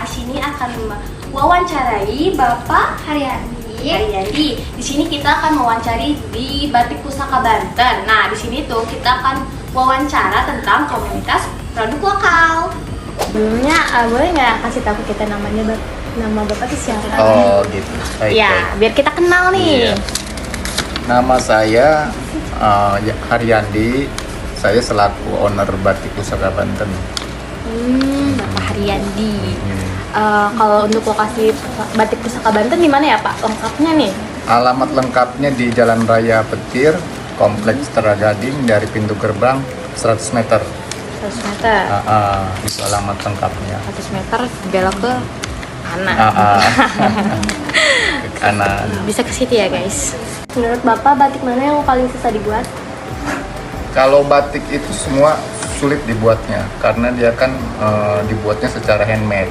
di sini akan mewawancarai Bapak Haryadi. Di sini kita akan mewawancari di Batik Pusaka Banten. Nah, di sini tuh kita akan wawancara tentang komunitas produk lokal. Sebelumnya boleh nggak kasih tahu kita namanya, nama Bapak itu siapa? Oh gitu. Baik, Ya, baik. biar kita kenal nih. Iya. Nama saya Haryadi. Saya selaku owner Batik Pusaka Banten. Bapak Haryadi. Kalau untuk lokasi Batik Pusaka Banten di mana ya Pak? Lengkapnya nih? Alamat lengkapnya di Jalan Raya Petir, Kompleks Teragading, dari pintu gerbang 100 meter. 100 meter. Itu alamat lengkapnya. 100 meter belok ke kanan. Ke kanan. Bisa ke situ ya guys. Menurut Bapak batik mana yang paling susah dibuat? Kalau batik itu semua sulit dibuatnya karena dia kan dibuatnya secara handmade.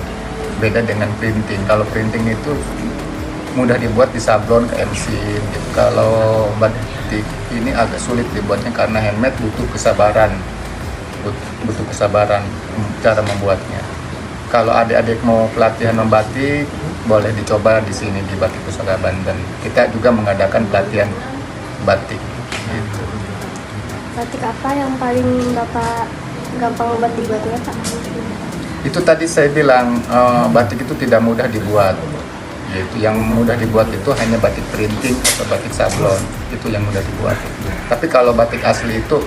Beda dengan printing. Kalau printing itu mudah dibuat di sablon ke mesin. Gitu. Kalau batik ini agak sulit dibuatnya karena handmade butuh kesabaran. Butuh kesabaran cara membuatnya. Kalau adik-adik mau pelatihan membatik, boleh dicoba di sini di Batik Pusaka Banten. Kita juga mengadakan pelatihan batik. Gitu. Batik apa yang paling Bapak gampang buat dibuatnya Pak? Itu tadi saya bilang batik itu tidak mudah dibuat. Yaitu yang mudah dibuat itu hanya batik printing atau batik sablon. Itu yang mudah dibuat. Tapi kalau batik asli itu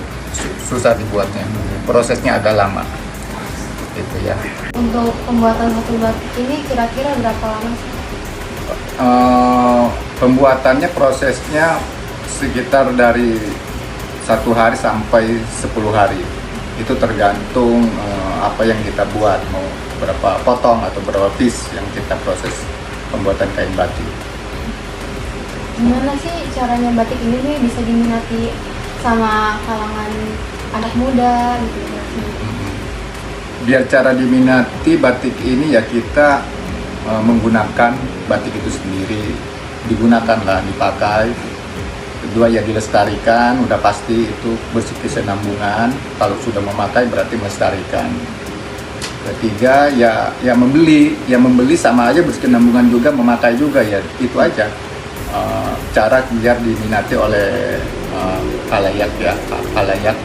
susah dibuatnya. Prosesnya agak lama. Itu ya. Untuk pembuatan satu batik ini kira-kira berapa lama sih? Pembuatannya prosesnya sekitar dari 1 hari sampai 10 hari. Itu tergantung apa yang kita buat, mau berapa potong atau berapa piece yang kita proses pembuatan kain batik. Gimana sih caranya batik ini nih bisa diminati sama kalangan anak muda gitu? Biar cara diminati batik ini ya kita menggunakan batik itu sendiri, digunakanlah, dipakai. Kedua ya dilestarikan, udah pasti itu berkesinambungan. Kalau sudah memakai berarti melestarikan. Ketiga ya membeli sama aja berkesinambungan juga, memakai juga ya, itu aja. Cara biar diminati oleh khalayak ya, khalayak.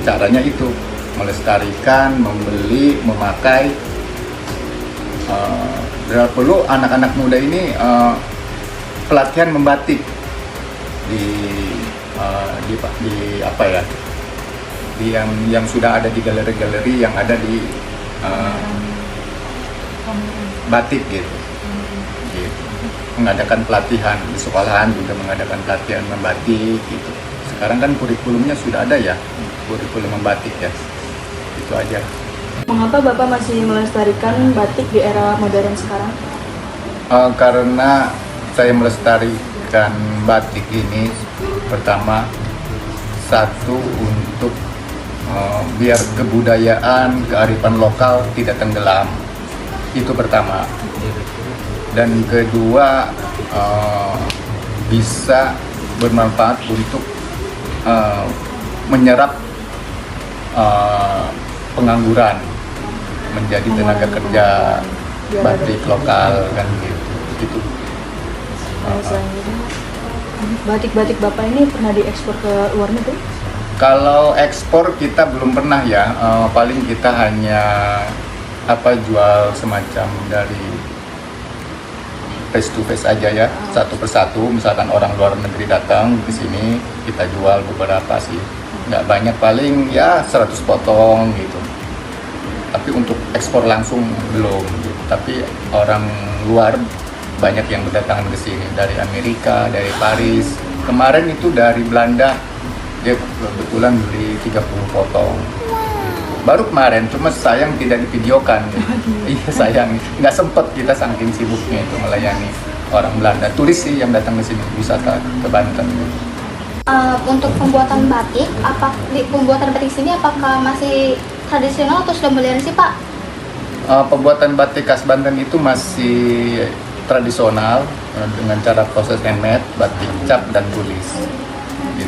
Caranya itu melestarikan, membeli, memakai. Perlu anak-anak muda ini pelatihan membatik di apa ya, di yang sudah ada di galeri-galeri yang ada di batik gitu. Mengadakan pelatihan di sekolahan juga, mengadakan pelatihan membatik gitu. Sekarang kan kurikulumnya sudah ada ya, kurikulum membatik ya. Itu aja. Mengapa Bapak masih melestarikan batik di era modern sekarang? Karena saya melestarikan batik ini, pertama satu untuk biar kebudayaan, kearifan lokal tidak tenggelam. Itu pertama. Dan kedua bisa bermanfaat untuk menyerap pengangguran, menjadi tenaga kerja batik lokal kan gitu. Gitu. Selanjutnya, batik-batik Bapak ini pernah diekspor ke luar negeri? Kalau ekspor kita belum pernah ya, paling kita hanya jual semacam dari face to face aja ya, satu persatu. Misalkan orang luar negeri datang ke sini, kita jual beberapa sih, nggak banyak, paling ya 100 potong gitu. Tapi untuk ekspor langsung belum. Tapi orang luar banyak yang berdatangan ke sini, dari Amerika, dari Paris. Kemarin itu dari Belanda, dia kebetulan beli 30 potong. Baru kemarin, cuma sayang tidak divideokan. Iya sayang, nggak sempet kita saking sibuknya itu melayani orang Belanda. Turis sih yang datang ke sini, wisata ke Banten. Untuk pembuatan batik, pembuatan batik sini apakah masih tradisional atau sudah modern sih Pak? Pembuatan batik khas Banten itu masih tradisional dengan cara proses handmade, batik cap dan tulis.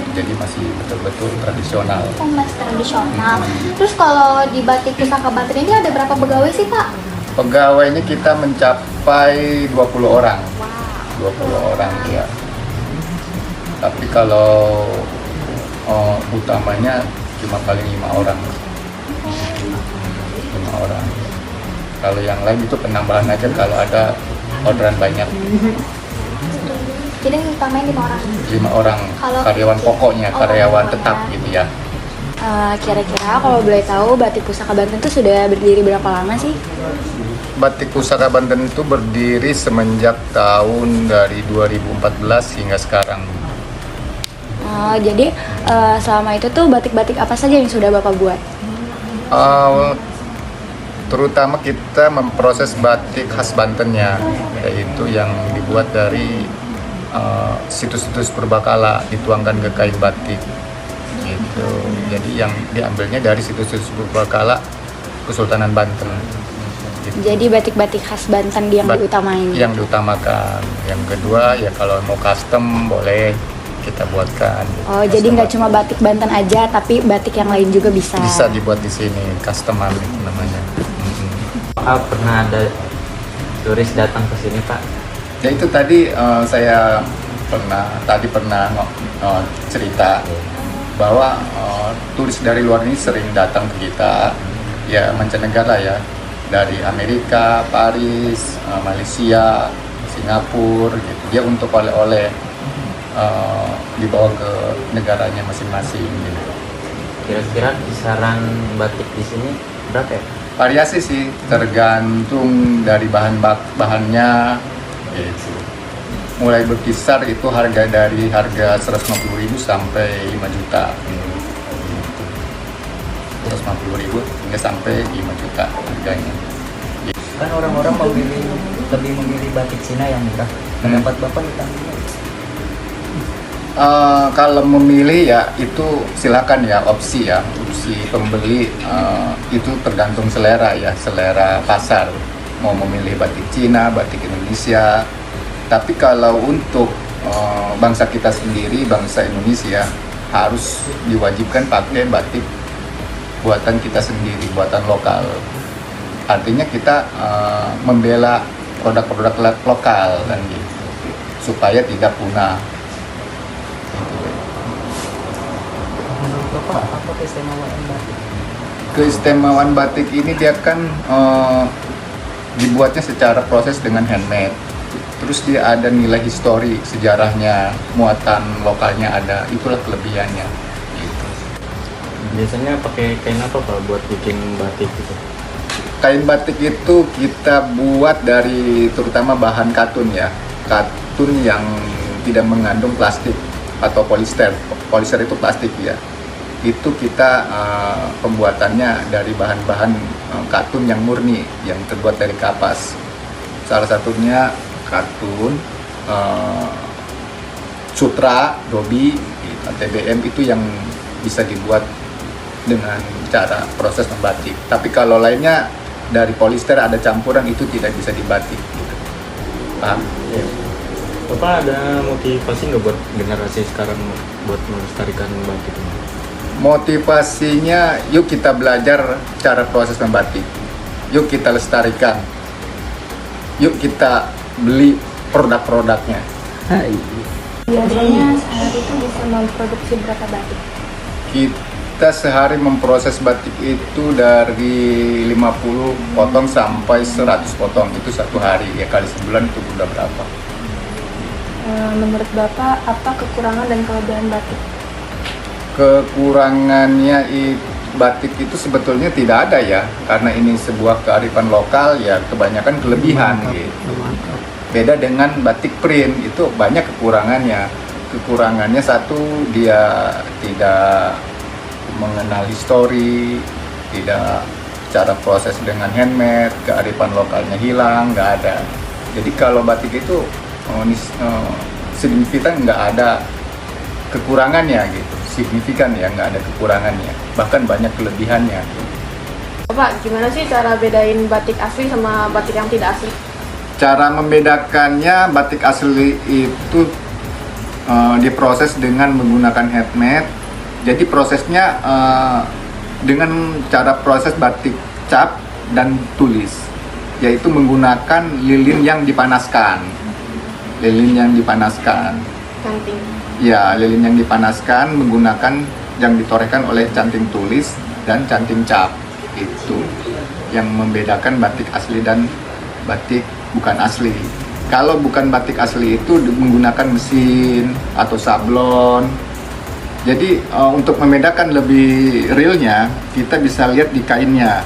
Jadi masih betul-betul tradisional. Oh, masih tradisional. Terus kalau di Batik Pusaka Banten ini ada berapa pegawai sih Pak? Pegawainya kita mencapai 20 orang. 20 orang ya. Tapi kalau utamanya cuma paling 5 orang. 5 orang. Kalau yang lain itu penambahan aja kalau ada orderan banyak. Jadi yang utamanya 5 orang. 5 orang Kalau- karyawan pokoknya, karyawan tetap gitu ya. Kira-kira kalau boleh tahu Batik Pusaka Banten itu sudah berdiri berapa lama sih? Batik Pusaka Banten itu berdiri semenjak tahun dari 2014 hingga sekarang. Jadi selama itu tuh batik-batik apa saja yang sudah Bapak buat? Terutama kita memproses batik khas Bantennya, yaitu yang dibuat dari situs-situs purbakala dituangkan ke kain batik gitu. Jadi yang diambilnya dari situs-situs purbakala Kesultanan Banten gitu. Jadi batik-batik khas Banten yang diutamain. Yang diutamakan. Yang kedua ya kalau mau custom boleh kita buatkan. Oh, jadi nggak cuma batik Banten aja, tapi batik yang lain juga bisa. Bisa dibuat di sini, customan itu namanya. Pak, pernah ada turis datang ke sini, Pak? Ya itu tadi saya pernah cerita bahwa turis dari luar ini sering datang ke kita, ya mancanegara ya, dari Amerika, Paris, Malaysia, Singapura gitu. Dia untuk oleh-oleh dibawa ke negaranya masing-masing gitu. Kira-kira kisaran batik di sini berapa ya? Variasi sih, tergantung dari bahannya gitu. Mulai berkisar itu harga dari harga 150.000 sampai 5 juta. 150.000 hingga sampai 5 juta harganya. Kan orang-orang lebih memilih batik Cina yang murah. Pendapat Bapak tentang ini? Kalau memilih ya itu silakan ya, opsi pembeli itu tergantung selera ya, selera pasar mau memilih batik Cina, batik Indonesia. Tapi kalau untuk bangsa kita sendiri, bangsa Indonesia harus diwajibkan pakai batik buatan kita sendiri, buatan lokal. Artinya kita membela produk-produk lokal kan gitu, supaya tidak punah. Menurut Bapak, apa keistimewaan batik? Keistimewaan batik ini dia kan dibuatnya secara proses dengan handmade. Terus dia ada nilai histori, sejarahnya, muatan lokalnya ada, itulah kelebihannya. Gitu. Biasanya pakai kain apa, Pak, buat bikin batik gitu? Kain batik itu kita buat dari terutama bahan katun ya, katun yang tidak mengandung plastik atau polister. Polister itu plastik ya. Itu kita pembuatannya dari bahan-bahan katun yang murni, yang terbuat dari kapas. Salah satunya katun, sutra, dobi, TBM itu yang bisa dibuat dengan cara proses membatik. Tapi kalau lainnya dari polister ada campuran, itu tidak bisa dibatik. Gitu. Paham? Iya. Bapak ada motivasi nggak buat generasi sekarang buat melestarikan batik ini? Motivasinya, yuk kita belajar cara proses membatik. Yuk kita lestarikan. Yuk kita beli produk-produknya. Biasanya sehari itu bisa memproduksi berapa batik? Kita sehari memproses batik itu dari 50 potong sampai 100 potong. Itu satu hari, ya kali sebulan itu udah berapa. Menurut Bapak, apa kekurangan dan kelebihan batik? Kekurangannya batik itu sebetulnya tidak ada ya, karena ini sebuah kearifan lokal ya, kebanyakan kelebihan gitu. Beda dengan batik print, itu banyak kekurangannya. Kekurangannya satu, dia tidak mengenal histori, tidak cara proses dengan handmade, kearifan lokalnya hilang, nggak ada. Jadi kalau batik itu signifikan nggak ada kekurangannya gitu, signifikan ya, nggak ada kekurangannya, bahkan banyak kelebihannya. Bapak, gimana sih cara bedain batik asli sama batik yang tidak asli? Cara membedakannya, batik asli itu diproses dengan menggunakan handmade. Jadi prosesnya dengan cara proses batik cap dan tulis. yaitu menggunakan lilin yang dipanaskan. Lilin yang dipanaskan. Canting. Ya, lilin yang dipanaskan menggunakan yang ditorehkan oleh canting tulis dan canting cap. Itu yang membedakan batik asli dan batik bukan asli. Kalau bukan batik asli itu menggunakan mesin atau sablon. Jadi untuk membedakan lebih realnya, kita bisa lihat di kainnya.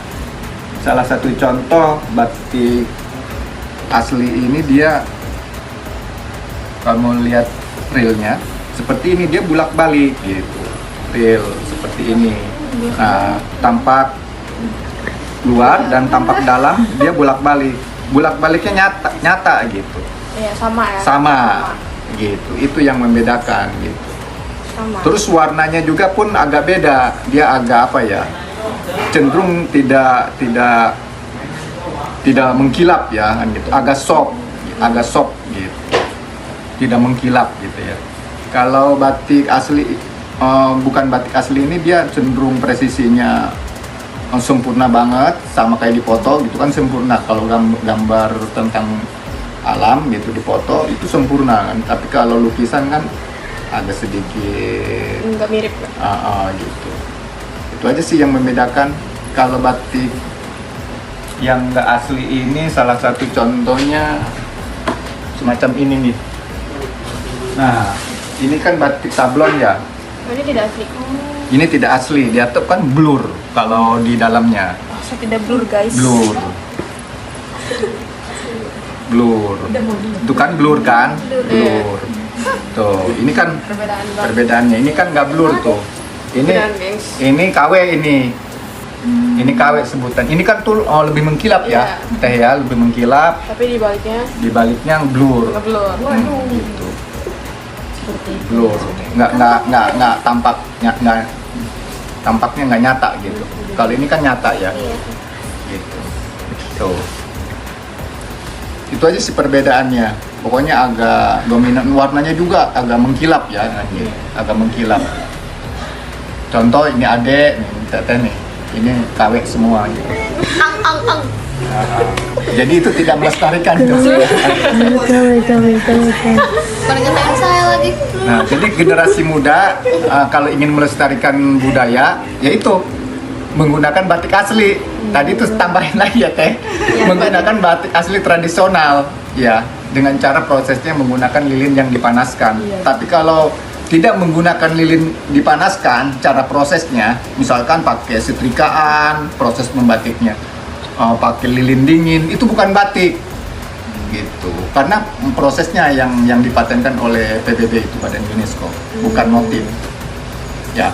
Salah satu contoh batik asli ini dia, kamu lihat realnya seperti ini, dia bulak-balik gitu. Real seperti ini. Nah, tampak luar dan tampak dalam dia bulak-balik. Bulak-baliknya nyata gitu. Iya, sama ya. Sama gitu. Itu yang membedakan gitu. Sama. Terus warnanya juga pun agak beda. Dia agak apa ya? Cenderung tidak mengkilap ya gitu. Agak soft gitu. Tidak mengkilap gitu ya. Kalau batik asli bukan batik asli ini dia cenderung presisinya sempurna banget, sama kayak di foto gitu kan sempurna. Kalau gambar tentang alam gitu di foto itu sempurna kan. Tapi kalau lukisan kan agak sedikit Enggak mirip kan? gitu. Itu aja sih yang membedakan. Kalau batik yang nggak asli ini salah satu contohnya semacam ini nih. Nah, ini kan batik sablon ya. Oh, ini tidak asli. Ini tidak asli, dia tuh kan blur kalau di dalamnya. Saya tidak blur guys. Blur. Blur. Itu kan blur kan? Blur. Tuh, ini kan Perbedaan banget. perbedaannya. Ini kan nggak blur tuh. Perbedaan, gengs. Ini KW ini. Ini KW sebutan. Ini kan tuh lebih mengkilap ya. Iya. Teh ya, lebih mengkilap. Tapi di baliknya Di baliknya blur. nggak blur. Gitu. Blur. Nggak tampaknya nggak nyata gitu. Kalau ini kan nyata ya. Gitu. Tuh. Itu aja sih perbedaannya. Pokoknya agak dominan, warnanya juga agak mengkilap ya, gitu. Agak mengkilap. Contoh ini adek, nih, teteh nih. Ini KW semua gitu. Nah, jadi itu tidak melestarikan gitu. Bukan ngatain saya lagi. Nah, jadi generasi muda kalau ingin melestarikan budaya, yaitu menggunakan batik asli. Tadi itu tambahin lagi ya teh, menggunakan batik asli tradisional, ya, dengan cara prosesnya menggunakan lilin yang dipanaskan. Tapi kalau tidak menggunakan lilin dipanaskan, cara prosesnya, misalkan pakai setrikaan, proses membatiknya, pakai lilin dingin, itu bukan batik. Gitu, karena prosesnya yang dipatenkan oleh PBB itu Badan UNESCO, bukan motif. Ya,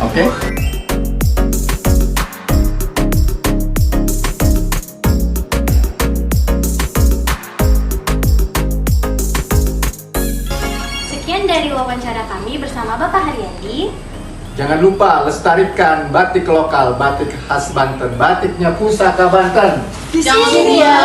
oke. Sekian dari wawancara kami bersama Bapak Haryadi. Jangan lupa lestarikan batik lokal, batik khas Banten, batiknya Pusaka Banten. Jangan lupa.